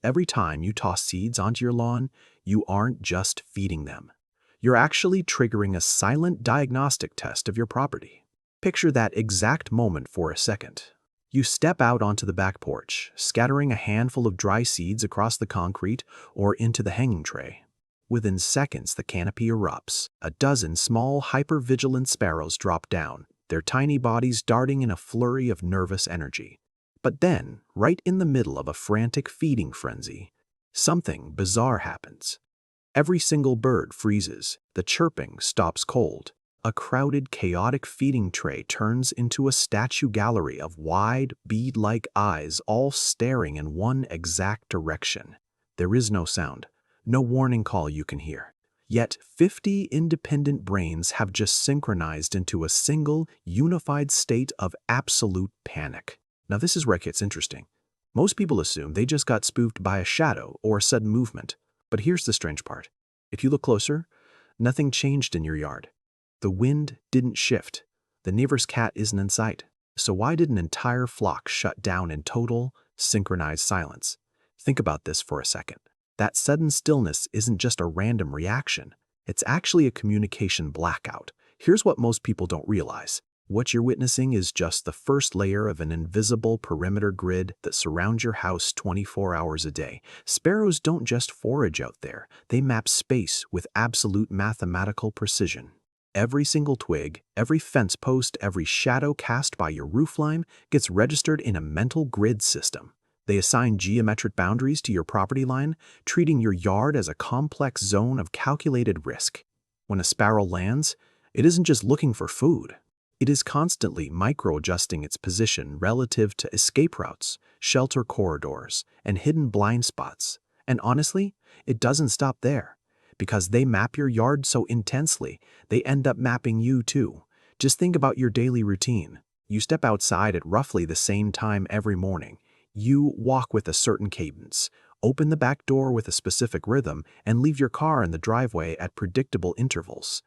every time you toss seeds onto your lawn, you aren't just feeding them. You're actually triggering a silent diagnostic test of your property. Picture that exact moment for a second. You step out onto the back porch, scattering a handful of dry seeds across the concrete or into the hanging tray. Within seconds, the canopy erupts. A dozen small, hyper-vigilant sparrows drop down, their tiny bodies darting in a flurry of nervous energy. But then, right in the middle of a frantic feeding frenzy, something bizarre happens. Every single bird freezes, the chirping stops cold. A crowded, chaotic feeding tray turns into a statue gallery of wide, bead-like eyes all staring in one exact direction. There is no sound, no warning call you can hear. Yet 50 independent brains have just synchronized into a single, unified state of absolute panic. Now this is where it gets interesting. Most people assume they just got spooked by a shadow or a sudden movement. But here's the strange part. If you look closer, nothing changed in your yard. The wind didn't shift. The neighbor's cat isn't in sight. So why did an entire flock shut down in total, synchronized silence? Think about this for a second. That sudden stillness isn't just a random reaction. It's actually a communication blackout. Here's what most people don't realize. What you're witnessing is just the first layer of an invisible perimeter grid that surrounds your house 24 hours a day. Sparrows don't just forage out there. They map space with absolute mathematical precision. Every single twig, every fence post, every shadow cast by your roofline gets registered in a mental grid system. They assign geometric boundaries to your property line, treating your yard as a complex zone of calculated risk. When a sparrow lands, it isn't just looking for food. It is constantly micro-adjusting its position relative to escape routes, shelter corridors, and hidden blind spots. And honestly, it doesn't stop there. Because they map your yard so intensely, they end up mapping you too. Just think about your daily routine. You step outside at roughly the same time every morning. You walk with a certain cadence, open the back door with a specific rhythm, and leave your car in the driveway at predictable intervals.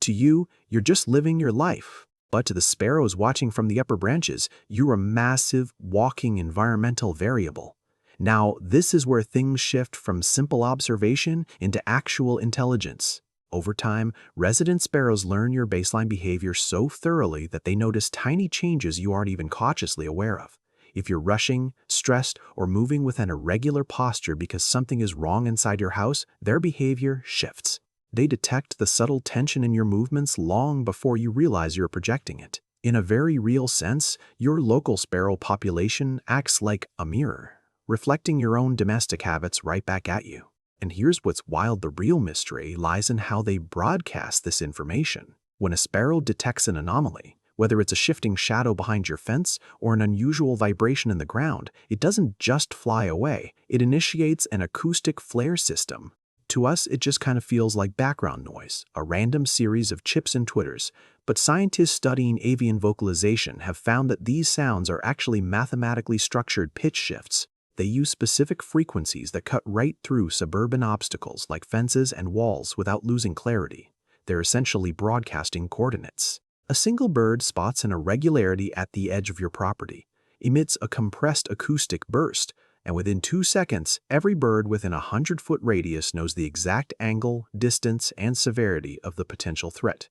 To you, you're just living your life. But to the sparrows watching from the upper branches, you're a massive, walking environmental variable. Now, this is where things shift from simple observation into actual intelligence. Over time, resident sparrows learn your baseline behavior so thoroughly that they notice tiny changes you aren't even consciously aware of. If you're rushing, stressed, or moving with an irregular posture because something is wrong inside your house, their behavior shifts. They detect the subtle tension in your movements long before you realize you're projecting it. In a very real sense, your local sparrow population acts like a mirror, reflecting your own domestic habits right back at you. And here's what's wild: the real mystery lies in how they broadcast this information. When a sparrow detects an anomaly, whether it's a shifting shadow behind your fence or an unusual vibration in the ground, it doesn't just fly away. It initiates an acoustic flare system. To us, it just kind of feels like background noise, a random series of chips and twitters. But scientists studying avian vocalization have found that these sounds are actually mathematically structured pitch shifts. They use specific frequencies that cut right through suburban obstacles like fences and walls without losing clarity. They're essentially broadcasting coordinates. A single bird spots an irregularity at the edge of your property, emits a compressed acoustic burst, and within 2 seconds, every bird within a 100-foot radius knows the exact angle, distance, and severity of the potential threat.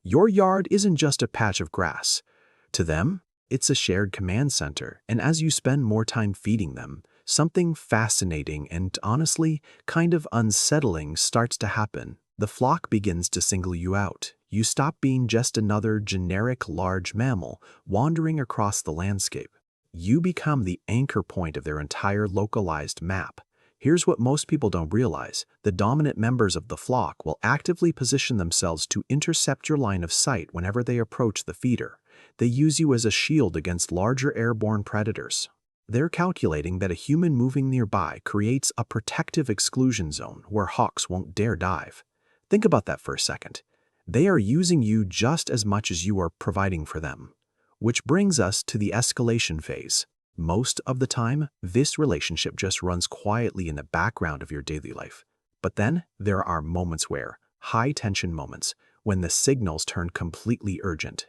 Your yard isn't just a patch of grass. To them, it's a shared command center, and as you spend more time feeding them, something fascinating and honestly kind of unsettling starts to happen. The flock begins to single you out. You stop being just another generic large mammal wandering across the landscape. You become the anchor point of their entire localized map. Here's what most people don't realize. The dominant members of the flock will actively position themselves to intercept your line of sight whenever they approach the feeder. They use you as a shield against larger airborne predators. They're calculating that a human moving nearby creates a protective exclusion zone where hawks won't dare dive. Think about that for a second. They are using you just as much as you are providing for them. Which brings us to the escalation phase. Most of the time, this relationship just runs quietly in the background of your daily life. But then there are moments where, high-tension moments, when the signals turn completely urgent.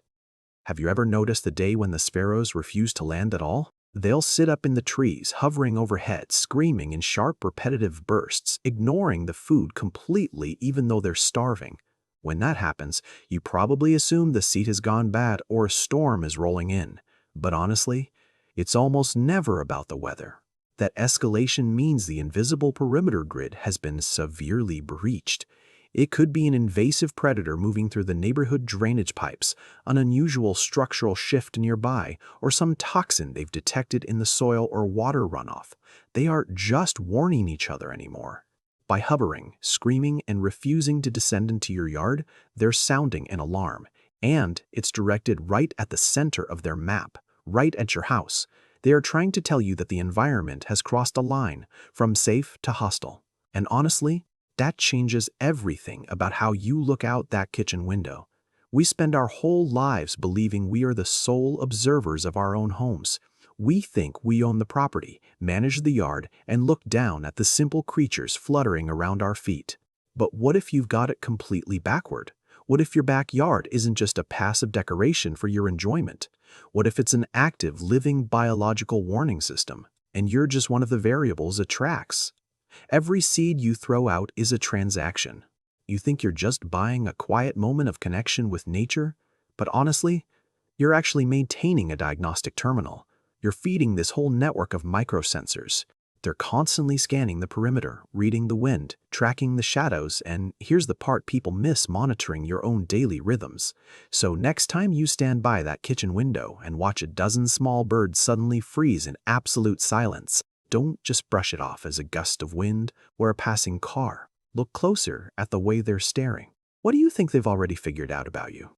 Have you ever noticed the day when the sparrows refuse to land at all? They'll sit up in the trees, hovering overhead, screaming in sharp, repetitive bursts, ignoring the food completely even though they're starving. When that happens, you probably assume the seed has gone bad or a storm is rolling in. But honestly, it's almost never about the weather. That escalation means the invisible perimeter grid has been severely breached. It could be an invasive predator moving through the neighborhood drainage pipes, an unusual structural shift nearby, or some toxin they've detected in the soil or water runoff. They aren't just warning each other anymore. By hovering, screaming, and refusing to descend into your yard, they're sounding an alarm. And it's directed right at the center of their map, right at your house. They are trying to tell you that the environment has crossed a line from safe to hostile. And honestly, that changes everything about how you look out that kitchen window. We spend our whole lives believing we are the sole observers of our own homes. We think we own the property, manage the yard, and look down at the simple creatures fluttering around our feet. But what if you've got it completely backward? What if your backyard isn't just a passive decoration for your enjoyment? What if it's an active, living biological warning system, and you're just one of the variables it tracks? Every seed you throw out is a transaction. You think you're just buying a quiet moment of connection with nature, but honestly, you're actually maintaining a diagnostic terminal. You're feeding this whole network of microsensors. They're constantly scanning the perimeter, reading the wind, tracking the shadows, and here's the part people miss: monitoring your own daily rhythms. So next time you stand by that kitchen window and watch a dozen small birds suddenly freeze in absolute silence, don't just brush it off as a gust of wind or a passing car. Look closer at the way they're staring. What do you think they've already figured out about you?